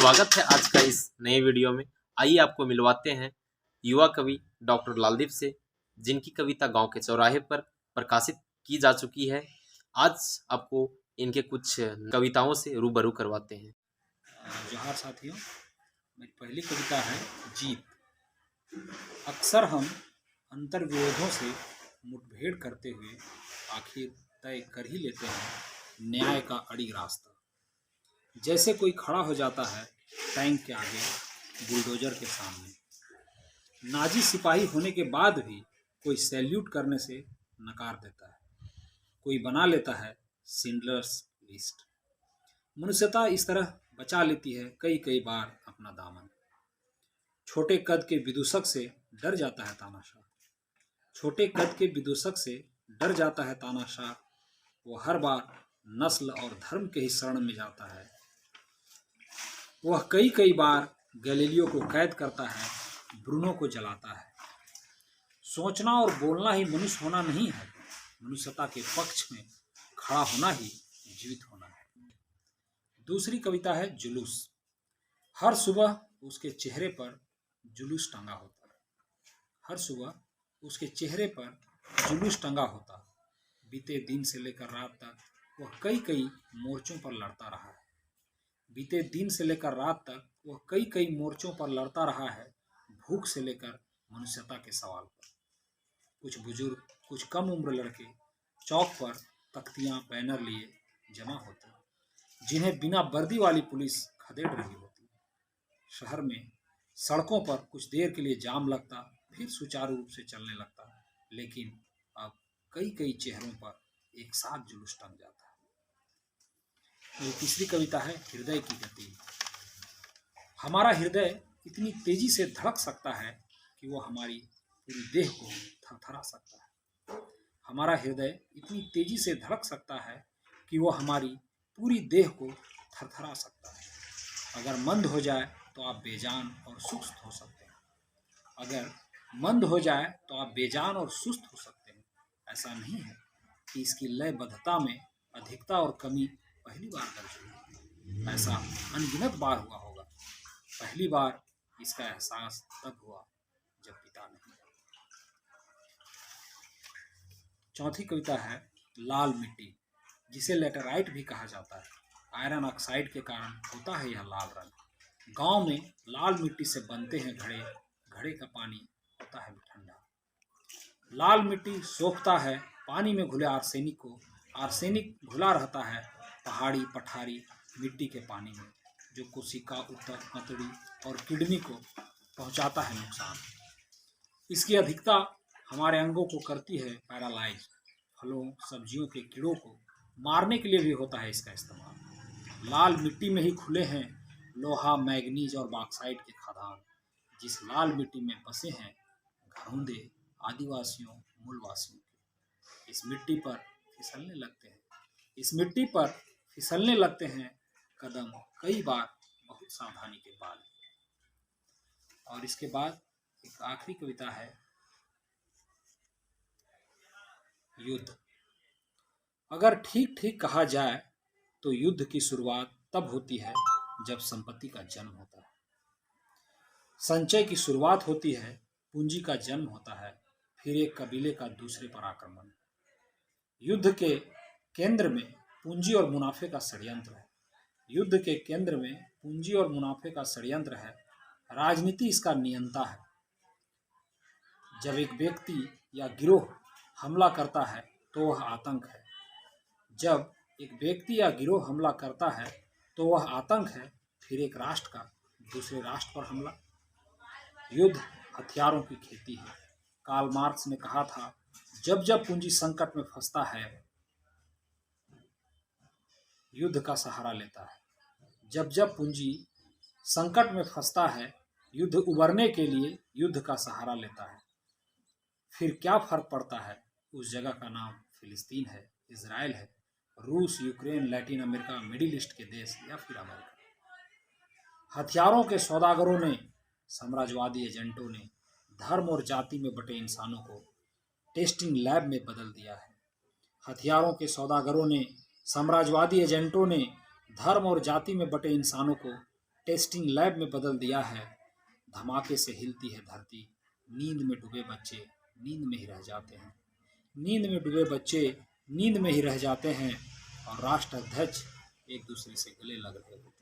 स्वागत है आज का इस नए वीडियो में। आइए आपको मिलवाते हैं युवा कवि डॉक्टर लालदीप से, जिनकी कविता गांव के चौराहे पर प्रकाशित की जा चुकी है। आज आपको इनके कुछ कविताओं से रूबरू करवाते हैं। जोहार साथियों, मेरी पहली कविता है जीत। अक्सर हम अंतर्विरोधों से मुठभेड़ करते हुए आखिर तय कर ही लेते हैं न्याय का अड़िग रास्ता। जैसे कोई खड़ा हो जाता है टैंक के आगे, बुलडोजर के सामने। नाजी सिपाही होने के बाद भी कोई सैल्यूट करने से नकार देता है, कोई बना लेता है सिंडलर्स लिस्ट। मनुष्यता इस तरह बचा लेती है कई कई बार अपना दामन। छोटे कद के विदूषक से डर जाता है तानाशाह, छोटे कद के विदूषक से डर जाता है तानाशाह। वो हर बार नस्ल और धर्म के ही शरण में जाता है। वह कई कई बार गैलीलियो को कैद करता है, ब्रूनो को जलाता है। सोचना और बोलना ही मनुष्य होना नहीं है, मनुष्यता के पक्ष में खड़ा होना ही जीवित होना है। दूसरी कविता है जुलूस। हर सुबह उसके चेहरे पर जुलूस टंगा होता है, हर सुबह उसके चेहरे पर जुलूस टंगा होता। बीते दिन से लेकर रात तक वह कई कई मोर्चों पर लड़ता रहा है। बीते दिन से लेकर रात तक वह कई कई मोर्चों पर लड़ता रहा है, भूख से लेकर मनुष्यता के सवाल पर। कुछ बुजुर्ग, कुछ कम उम्र लड़के चौक पर तख्तियां, बैनर लिए जमा होते, जिन्हें बिना वर्दी वाली पुलिस खदेड़ रही होती। शहर में सड़कों पर कुछ देर के लिए जाम लगता, फिर सुचारू रूप से चलने लगता। लेकिन अब कई कई चेहरों पर एक साथ जुलूस टंग जाता है। मेरी तीसरी कविता है हृदय की गति। हमारा हृदय इतनी तेजी से धड़क सकता है कि वो हमारी पूरी देह को थरथरा सकता है। हमारा हृदय इतनी तेजी से धड़क सकता है कि वो हमारी पूरी देह को थरथरा सकता है। अगर मंद हो जाए तो आप बेजान और सुस्त हो सकते हैं। अगर मंद हो जाए तो आप बेजान और सुस्त हो सकते हैं। ऐसा नहीं है कि इसकी लयबद्धता में अधिकता और कमी पहली बार दर्ज हुई। ऐसा अनगिनत बार हुआ होगा। पहली बार इसका एहसास तब हुआ जब पिता नहीं। चौथी कविता है लाल मिट्टी, जिसे लेटराइट भी कहा जाता है। आयरन ऑक्साइड के कारण होता है यह लाल रंग। गांव में लाल मिट्टी से बनते हैं घड़े, घड़े का पानी होता है ठंडा। लाल मिट्टी सोखता है पानी में घुले आर्सेनिक को, आर्सेनिक घुला रहता है पहाड़ी पठारी मिट्टी के पानी में, जो कोशिका, उत्तक, अंतड़ी और किडनी को पहुंचाता है नुकसान। इसकी अधिकता हमारे अंगों को करती है पैरालाइज। फलों, सब्जियों के कीड़ों को मारने के लिए भी होता है इसका इस्तेमाल। लाल मिट्टी में ही खुले हैं लोहा, मैग्नीज और बॉक्साइट के खदान। जिस लाल मिट्टी में बसे हैं घरौंदे आदिवासियों, मूलवासियों के। इस मिट्टी पर फिसलने लगते हैं, इस मिट्टी पर फिसलने लगते हैं कदम कई बार बहुत सावधानी के बाद। और इसके बाद एक आखिरी कविता है युद्ध। अगर ठीक ठीक कहा जाए तो युद्ध की शुरुआत तब होती है जब संपत्ति का जन्म होता है, संचय की शुरुआत होती है, पूंजी का जन्म होता है, फिर एक कबीले का दूसरे पर आक्रमण। युद्ध के केंद्र में पूंजी और मुनाफे का षड्यंत्र है। युद्ध के केंद्र में पूंजी और मुनाफे का षड्यंत्र है। राजनीति इसका नियंता है। जब एक व्यक्ति या गिरोह हमला करता है तो वह आतंक है। जब एक व्यक्ति या गिरोह हमला करता है तो वह आतंक है, फिर एक राष्ट्र का दूसरे राष्ट्र पर हमला। युद्ध हथियारों की खेती है। कार्ल मार्क्स ने कहा था, जब जब पूंजी संकट में फंसता है युद्ध का सहारा लेता है। जब जब पूंजी संकट में फंसता है युद्ध उबरने के लिए युद्ध का सहारा लेता है। फिर क्या फर्क पड़ता है, उस जगह का नाम फिलिस्तीन है, इजराइल है, रूस, Ukraine, Latin America, middle east के देश या फिर अमेरिका। हथियारों के सौदागरों ने, साम्राज्यवादी एजेंटों ने धर्म और जाति में बटे इंसानों को टेस्टिंग लैब में बदल दिया है। हथियारों के सौदागरों ने, साम्राज्यवादी एजेंटों ने धर्म और जाति में बटे इंसानों को टेस्टिंग लैब में बदल दिया है। धमाके से हिलती है धरती, नींद में डूबे बच्चे नींद में ही रह जाते हैं। नींद में डूबे बच्चे नींद में ही रह जाते हैं और राष्ट्राध्यक्ष एक दूसरे से गले लग रहे होते हैं।